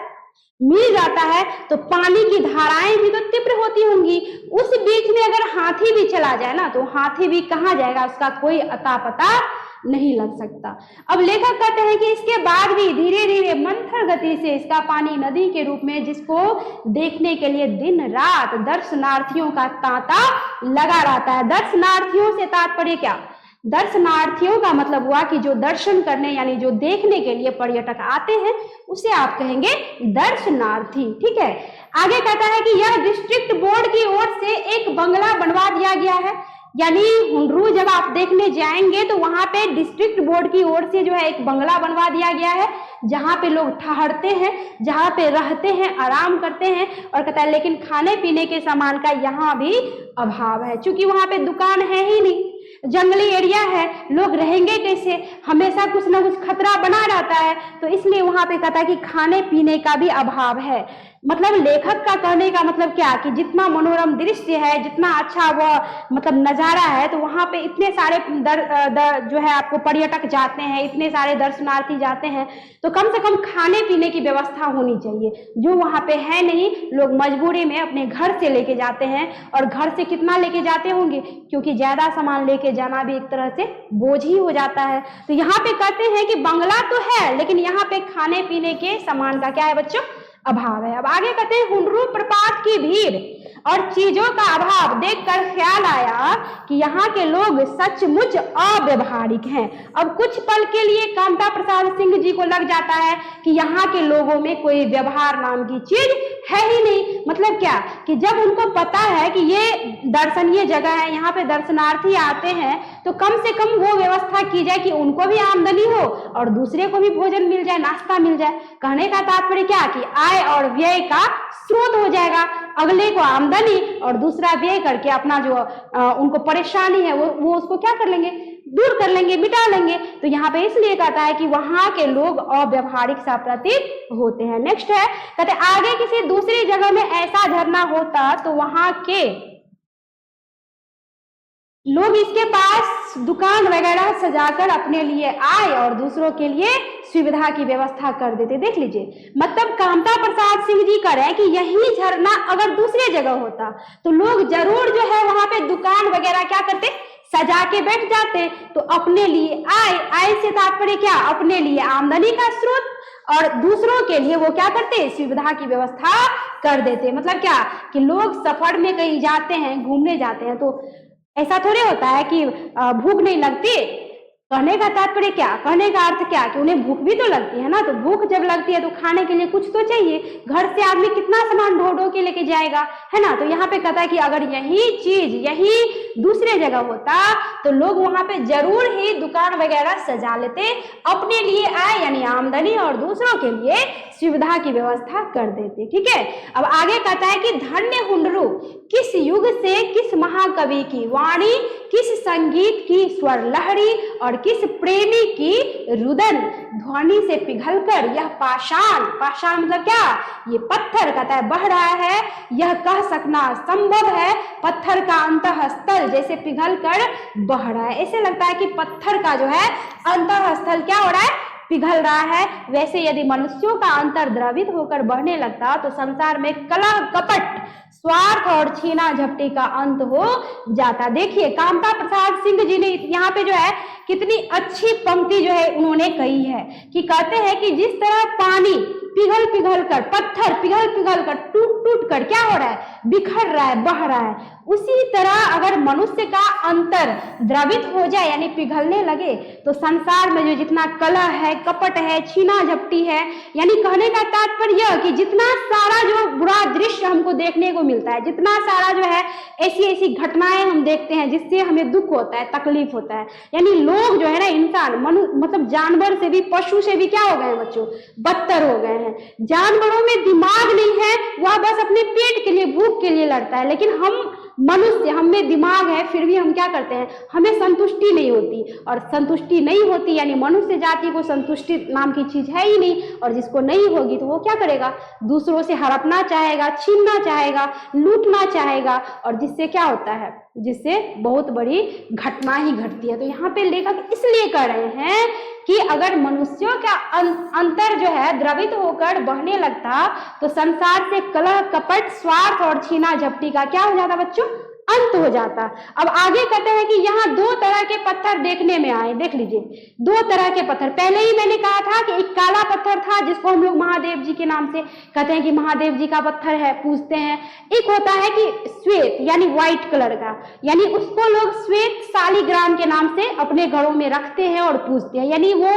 मिल जाता है। तो पानी की धाराएं भी तो तीव्र होती होंगी, उस बीच में अगर हाथी भी चला जाए ना तो हाथी भी कहाँ जाएगा, उसका कोई अता पता नहीं लग सकता। अब लेखक कहते हैं कि इसके बाद भी धीरे धीरे मंथर गति से इसका पानी नदी के रूप में, जिसको देखने के लिए दिन रात दर्शनार्थियों का तांता लगा रहता है। दर्शनार्थियों से तात्पर्य क्या, दर्शनार्थियों का मतलब हुआ कि जो दर्शन करने यानी जो देखने के लिए पर्यटक आते हैं उसे आप कहेंगे दर्शनार्थी। ठीक है, आगे कहता है कि यह डिस्ट्रिक्ट बोर्ड की ओर से एक बंगला बनवा दिया गया है, यानी हुंडरू जब आप देखने जाएंगे तो वहां पे डिस्ट्रिक्ट बोर्ड की ओर से जो है एक बंगला बनवा दिया गया है जहां पे लोग ठहरते हैं, जहां पे रहते हैं, आराम करते हैं। और कहता है लेकिन खाने पीने के सामान का यहाँ भी अभाव है, क्योंकि वहां पे दुकान है ही नहीं, जंगली एरिया है, लोग रहेंगे कैसे, हमेशा कुछ ना कुछ खतरा बना रहता है। तो इसलिए वहां पे कहता है कि खाने पीने का भी अभाव है। मतलब लेखक का कहने का मतलब क्या कि जितना मनोरम दृश्य है, जितना अच्छा वो मतलब नजारा है, तो वहां पे इतने सारे जो है आपको पर्यटक जाते हैं, इतने सारे दर्शनार्थी जाते हैं, तो कम से कम खाने पीने की व्यवस्था होनी चाहिए, जो वहां पे है नहीं। लोग मजबूरी में अपने घर से लेके जाते हैं, और घर से कितना लेके जाते होंगे, क्योंकि ज्यादा सामान लेके जाना भी एक तरह से बोझ ही हो जाता है। तो यहाँ पे कहते हैं कि बंगला तो है लेकिन यहाँ पे खाने पीने के सामान का क्या है बच्चों, अभाव है। अब आगे कहते हैं हुंडरू प्रपात की भीड़ और चीजों का अभाव देखकर ख्याल आया कि यहाँ के लोग सचमुच अव्यवहारिक हैं। अब कुछ पल के लिए कामता प्रसाद सिंह जी को लग जाता है कि यहाँ के लोगों में कोई व्यवहार नाम की चीज है ही नहीं। मतलब क्या कि जब उनको पता है कि ये दर्शनीय जगह है, यहाँ पे दर्शनार्थी आते हैं, तो कम से कम वो व्यवस्था की जाए कि उनको भी आमदनी हो और दूसरे को भी भोजन मिल जाए, नाश्ता मिल जाए। कहने का तात्पर्य क्या कि आय और व्यय का स्रोत हो जाएगा, अगले को आमदनी और दूसरा व्यय करके अपना जो उनको परेशानी है वो उसको क्या कर लेंगे, दूर कर लेंगे, मिटा लेंगे। तो यहाँ पे इसलिए कहता है कि वहां के लोग अव्यवहारिक सा प्रतीत होते हैं। नेक्स्ट है, कहते आगे किसी दूसरी जगह में ऐसा झरना होता तो वहां के लोग इसके पास दुकान वगैरह सजाकर अपने लिए आए और दूसरों के लिए सुविधा की व्यवस्था कर देते। देख लीजिए, मतलब कामता प्रसाद सिंह जी कह रहे हैं कि यही झरना अगर दूसरी जगह होता तो लोग जरूर जो है वहां पे दुकान वगैरह क्या करते, सजा के बैठ जाते। तो अपने लिए आय से तात्पर्य क्या, अपने लिए आमदनी का स्रोत, और दूसरों के लिए वो क्या करते, सुविधा की व्यवस्था कर देते। मतलब क्या कि लोग सफर में कहीं जाते हैं, घूमने जाते हैं, तो ऐसा थोड़े होता है कि भूख नहीं लगती। कहने का तात्पर्य क्या, कहने का अर्थ क्या कि उन्हें भूख भी तो लगती है ना। तो भूख जब लगती है तो खाने के लिए कुछ तो चाहिए। घर से आदमी कितना सामान ढो ढो के लेके जाएगा, है ना। तो यहाँ पे कहता है कि अगर यही चीज यही दूसरे जगह होता तो लोग वहां पे जरूर ही दुकान वगैरह सजा लेते, अपने लिए आय यानी आमदनी और दूसरों के लिए सुविधा की व्यवस्था कर देते। ठीक है, अब आगे कहता है कि धन्य हुंडरू किस युग से किस महाकवि की वाणी, किस संगीत की स्वर लहरी और किस प्रेमी की रुदन ध्वनि से पिघलकर यह पाषाण, पाषाण मतलब क्या, ये पत्थर कहता है बह रहा है। यह कह सकना संभव है पत्थर का अंतःस्थल जैसे पिघलकर बह रहा है। ऐसे लगता है कि पत्थर का जो है अंतःस्थल क्या हो रहा है, पिघल रहा है। वैसे यदि मनुष्यों का अंतर द्रवित होकर बहने लगता तो संसार में कलह कपट स्वार्थ और छीना झपटी का अंत हो जाता। देखिए कामता प्रसाद सिंह जी ने यहाँ पे जो है कितनी अच्छी पंक्ति जो है उन्होंने कही है कि कहते हैं कि जिस तरह पानी पिघल पिघल कर, पत्थर पिघल पिघल कर, टूट टूट कर क्या हो रहा है, बिखर रहा है, बह रहा है, उसी तरह अगर मनुष्य का अंतर द्रवित हो जाए यानी पिघलने लगे तो संसार में जो जितना कलह है, कपट है, छीना झपटी है, यानी कहने का तात्पर्य कि जितना सारा जो बुरा दृश्य हमको देखने को मिलता है, जितना सारा जो है ऐसी ऐसी घटनाएं हम देखते हैं जिससे हमें दुख होता है, तकलीफ होता है, यानी लोग जो है ना, इंसान मतलब जानवर से भी, पशु से भी क्या हो गए हैं बच्चों, बदतर हो गए हैं। जानवरों में दिमाग नहीं है, वह बस अपने पेट के लिए, भूख के लिए लड़ता है, लेकिन हम मनुष्य, हमें दिमाग है, फिर भी हम क्या करते हैं, हमें संतुष्टि नहीं होती, और संतुष्टि नहीं होती यानी मनुष्य जाति को संतुष्टि नाम की चीज है ही नहीं, और जिसको नहीं होगी तो वो क्या करेगा, दूसरों से हड़पना चाहेगा, छीनना चाहेगा, लूटना चाहेगा, और जिससे क्या होता है, जिससे बहुत बड़ी घटना ही घटती है। तो यहाँ पे लेखक इसलिए कह रहे हैं कि अगर मनुष्यों का अंतर जो है द्रवित होकर बहने लगता तो संसार से कलह कपट स्वार्थ और छीना झपटी का क्या हो जाता बच्चों, अंत हो जाता। अब आगे कहते हैं कि यहाँ दो तरह के पत्थर देखने में आए। देख लीजिए, दो तरह के पत्थर, पहले ही मैंने कहा था कि एक काला पत्थर था जिसको हम लोग महादेव जी के नाम से कहते हैं कि महादेव जी का पत्थर है, पूजते हैं। एक होता है कि श्वेत यानी व्हाइट कलर का, यानी उसको लोग श्वेत शालिग्राम के नाम से अपने घरों में रखते हैं और पूजते हैं, यानी वो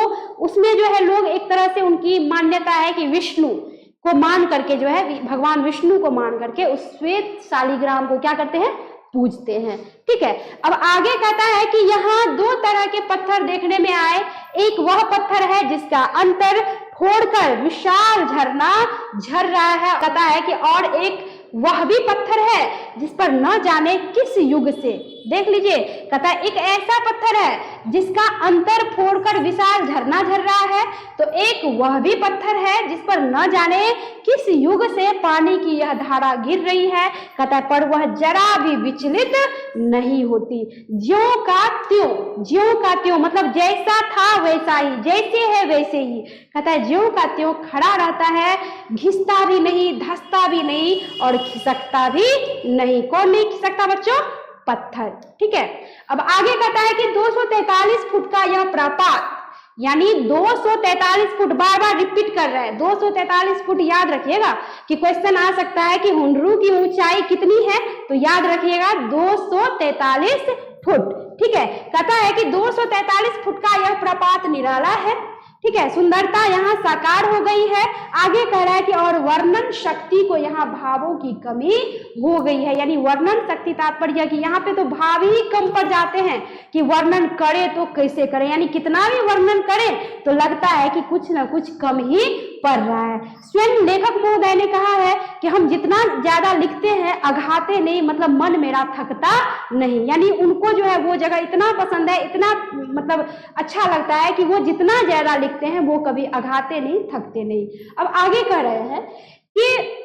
उसमें जो है लोग एक तरह से उनकी मान्यता है कि विष्णु को मान करके जो है, भगवान विष्णु को मान करके उस श्वेत शालिग्राम को क्या करते हैं, पूजते हैं। ठीक है, अब आगे कहता है कि यहाँ दो तरह के पत्थर देखने में आए। एक वह पत्थर है जिसका अंतर फोड़कर विशाल झरना झर रहा है, कहता है कि और एक वह भी पत्थर है जिस पर न जाने किस युग से, देख लीजिए, कहता है एक ऐसा पत्थर है जिसका अंतर फोड़कर विशाल झरना झर रहा है, तो एक वह भी पत्थर है जिस पर न जाने किस युग से पानी की यह धारा गिर रही है, कहता है पर वह जरा भी विचलित नहीं होती, ज्यों का त्यों मतलब जैसा था वैसा ही, जैसे है वैसे ही, कहता है ज्यों का त्यों खड़ा रहता है, घिसता भी नहीं, धंसता भी नहीं और खिसकता भी नहीं। कौन नहीं खिसकता बच्चों, पत्थर। ठीक है, अब आगे कहता है कि 243 फुट का यह प्रपात, यानी 243 फुट, बार बार रिपीट कर रहा है 243 फुट। याद रखिएगा कि क्वेश्चन आ सकता है कि हुंडरू की ऊंचाई कितनी है, तो याद रखिएगा 243 फुट। ठीक है, कहता है कि 243 फुट का यह प्रपात निराला है। ठीक है, सुंदरता यहाँ साकार हो गई है। आगे कह रहा है कि और वर्णन शक्ति को यहाँ भावों की कमी हो गई है, यानी वर्णन शक्ति तात्पर्य कि यहाँ पे तो भाव ही कम पड़ जाते हैं कि वर्णन करे तो कैसे करें, यानी कितना भी वर्णन करें तो लगता है कि कुछ ना कुछ कम ही पढ़ रहा है। स्वयं लेखक महोदय ने कहा है कि हम जितना ज्यादा लिखते हैं अघाते नहीं, मतलब मन मेरा थकता नहीं। यानी उनको जो है वो जगह इतना पसंद है, इतना मतलब अच्छा लगता है कि वो जितना ज्यादा लिखते हैं वो कभी अघाते नहीं, थकते नहीं। अब आगे कह रहे हैं कि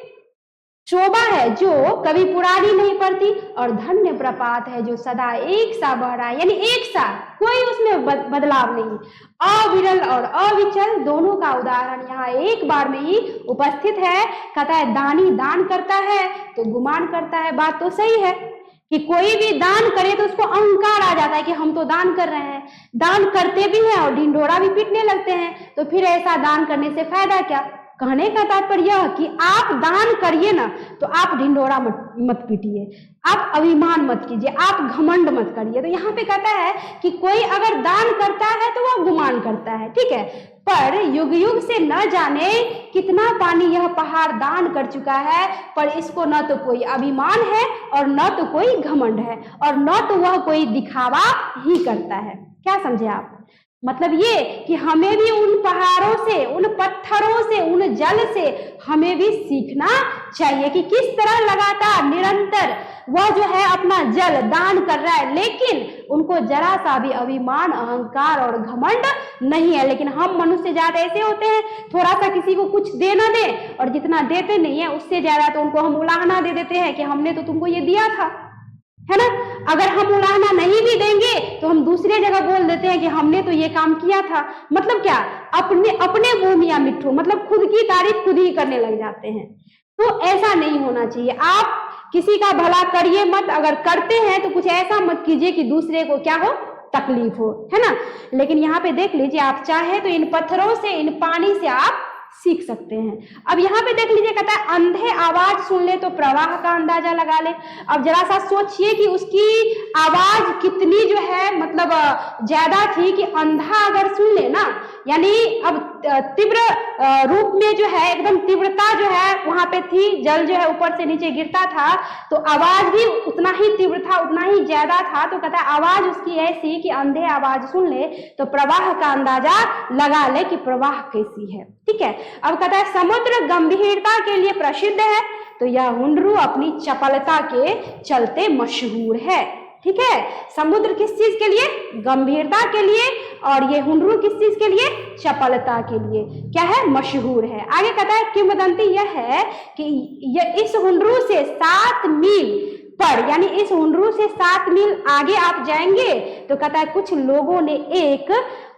शोभा है जो कभी पुरानी नहीं पड़ती, और धन्य प्रपात है जो सदा एक सा बह रहा है। यानी एक सा, कोई उसमें बदलाव नहीं। अविरल और अविचल दोनों का उदाहरण यहाँ एक बार में ही उपस्थित है। कहता है दानी दान करता है तो गुमान करता है। बात तो सही है कि कोई भी दान करे तो उसको अहंकार आ जाता है कि हम तो दान कर रहे हैं, दान करते भी हैं और ढिंढोरा भी पीटने लगते हैं, तो फिर ऐसा दान करने से फायदा क्या। कहने का तात्पर्य यह कि आप दान करिए ना तो आप ढिंढोरा मत पीटिए, आप अभिमान मत कीजिए, आप घमंड मत करिए। तो यहाँ पे कहता है कि कोई अगर दान करता है तो वह गुमान करता है, ठीक है, पर युग युग से न जाने कितना पानी यह पहाड़ दान कर चुका है, पर इसको न तो कोई अभिमान है और न तो कोई घमंड है और न तो वह कोई दिखावा ही करता है। क्या समझे आप? मतलब ये कि हमें भी उन पहाड़ों से, उन पत्थरों से, उन जल से हमें भी सीखना चाहिए कि किस तरह लगातार निरंतर वह जो है अपना जल दान कर रहा है, लेकिन उनको जरा सा भी अभिमान, अहंकार और घमंड नहीं है। लेकिन हम मनुष्य जात ऐसे होते हैं, थोड़ा सा किसी को कुछ दे ना दे और जितना देते नहीं है उससे ज्यादा तो उनको हम उलाहना दे देते हैं कि हमने तो तुमको ये दिया था, है ना। अगर हम उलाहना नहीं भी देंगे तो हम दूसरी जगह बोल देते हैं कि हमने तो ये काम किया था। मतलब क्या, अपने मुंह मियां मिट्ठू, मतलब खुद की तारीफ खुद ही करने लग जाते हैं। तो ऐसा नहीं होना चाहिए। आप किसी का भला करिए मत, अगर करते हैं तो कुछ ऐसा मत कीजिए कि दूसरे को क्या हो, तकलीफ हो, है ना। लेकिन यहाँ पे देख लीजिए, आप चाहे तो इन पत्थरों से, इन पानी से आप सीख सकते हैं। अब यहाँ पे देख लीजिए, कहता है अंधे आवाज सुन ले तो प्रवाह का अंदाजा लगा ले। अब जरा सा सोचिए कि उसकी आवाज कितनी जो है मतलब ज्यादा थी कि अंधा अगर सुन ले ना, यानी अब तीव्र रूप में जो है एकदम तीव्रता जो है वहां पे थी, जल जो है ऊपर से नीचे गिरता था तो आवाज भी उतना ही तीव्र था, उतना ही ज्यादा था। तो कहता है आवाज उसकी ऐसी कि अंधे आवाज सुन ले तो प्रवाह का अंदाजा लगा ले कि प्रवाह कैसी है, ठीक है। अब कहता है समुद्र गंभीरता के लिए प्रसिद्ध है तो यह हुंडरू अपनी चपलता के चलते मशहूर है, ठीक है। समुद्र किस चीज के लिए, गंभीरता के लिए, और ये हुंडरू किस चीज के लिए, चपलता के लिए क्या है, मशहूर है। आगे कहता है किंवदंती यह है कि यह इस हुंडरू से 7 मील पर, यानी इस हुंडरू से 7 मील आगे आप जाएंगे तो कहता है कुछ लोगों ने एक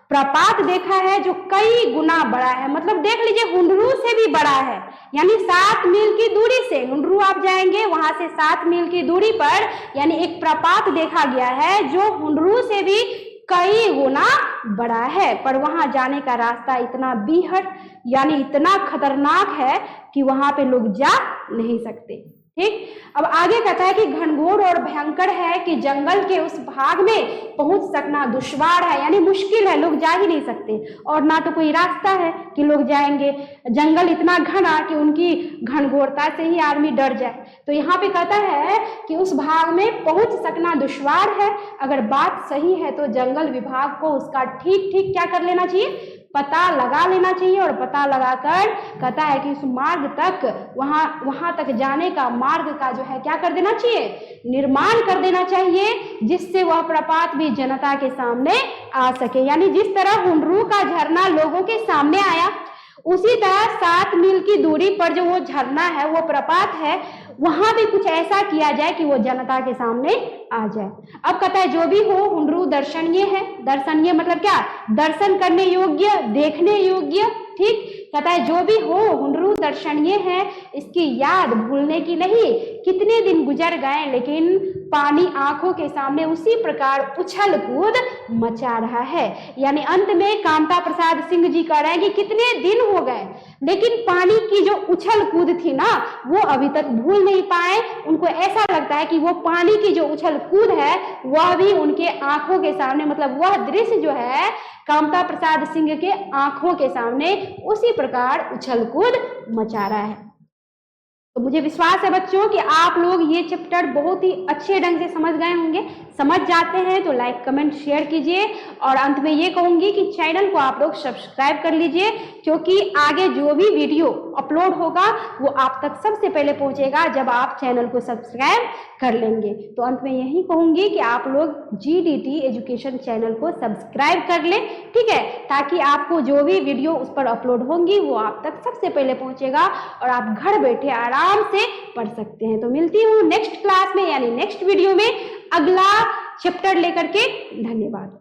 प्रपात देखा है जो कई गुना बड़ा है। मतलब देख लीजिए, हुंडरू से भी बड़ा है, यानी 7 मील की दूरी से हुंडरू आप जाएंगे, वहां से 7 मील की दूरी पर यानी एक प्रपात देखा गया है जो हुंडरू से भी कई गुना बड़ा है। पर वहां जाने का रास्ता इतना बीहड़ यानी इतना खतरनाक है कि वहां पे लोग जा नहीं सकते, ठीक। अब आगे कहता है कि घनघोर और भयंकर है कि जंगल के उस भाग में पहुंच सकना दुश्वार है, यानी मुश्किल है, लोग जा ही नहीं सकते और ना तो कोई रास्ता है कि लोग जाएंगे। जंगल इतना घना कि उनकी घनघोरता से ही आदमी डर जाए। तो यहाँ पे कहता है कि उस भाग में पहुंच सकना दुश्वार है। अगर बात सही है तो जंगल विभाग को उसका ठीक ठीक क्या कर लेना चाहिए, पता लगा लेना चाहिए, और पता लगाकर कहता है कि उस मार्ग तक वहां तक जाने का मार्ग का जो है क्या कर देना चाहिए, निर्माण कर देना चाहिए, जिससे वह प्रपात भी जनता के सामने आ सके। यानी जिस तरह हुंडरू का झरना लोगों के सामने आया, उसी तरह 7 मील की दूरी पर जो वो झरना है, वो प्रपात है, वहां भी कुछ ऐसा किया जाए कि वो जनता के सामने आ जाए। अब कहता है जो भी हो हुंडरू दर्शनीय है। दर्शनीय मतलब क्या, दर्शन करने योग्य, देखने योग्य, ठीक। कहता है जो भी हो हुंडरू दर्शनीय है, इसकी याद भूलने की नहीं। कितने दिन गुजर गए लेकिन पानी आंखों के सामने उसी प्रकार उछल कूद मचा रहा है। यानी अंत में कामता प्रसाद सिंह जी कह रहे हैं कि कितने दिन हो गए लेकिन पानी की जो उछल कूद थी ना, वो अभी तक भूल नहीं पाए। उनको ऐसा लगता है कि वो पानी की जो उछल कूद है वह भी उनके आंखों के सामने, मतलब वह दृश्य जो है कामता प्रसाद सिंह के आंखों के सामने उसी प्रकार उछल कूद मचा रहा है। तो मुझे विश्वास है बच्चों कि आप लोग ये चैप्टर बहुत ही अच्छे ढंग से समझ गए होंगे। समझ जाते हैं तो लाइक कमेंट शेयर कीजिए, और अंत में ये कहूंगी कि चैनल को आप लोग सब्सक्राइब कर लीजिए, क्योंकि आगे जो भी वीडियो अपलोड होगा वो आप तक सबसे पहले पहुंचेगा जब आप चैनल को सब्सक्राइब कर लेंगे। तो अंत में यही कहूंगी कि आप लोग GDT एजुकेशन चैनल को सब्सक्राइब कर लें, ठीक है, ताकि आपको जो भी वीडियो उस पर अपलोड होंगी वो आप तक सबसे पहले पहुंचेगा और आप घर बैठे आराम से पढ़ सकते हैं। तो मिलती हूँ नेक्स्ट क्लास में यानी नेक्स्ट वीडियो में अगला चैप्टर लेकर के। धन्यवाद।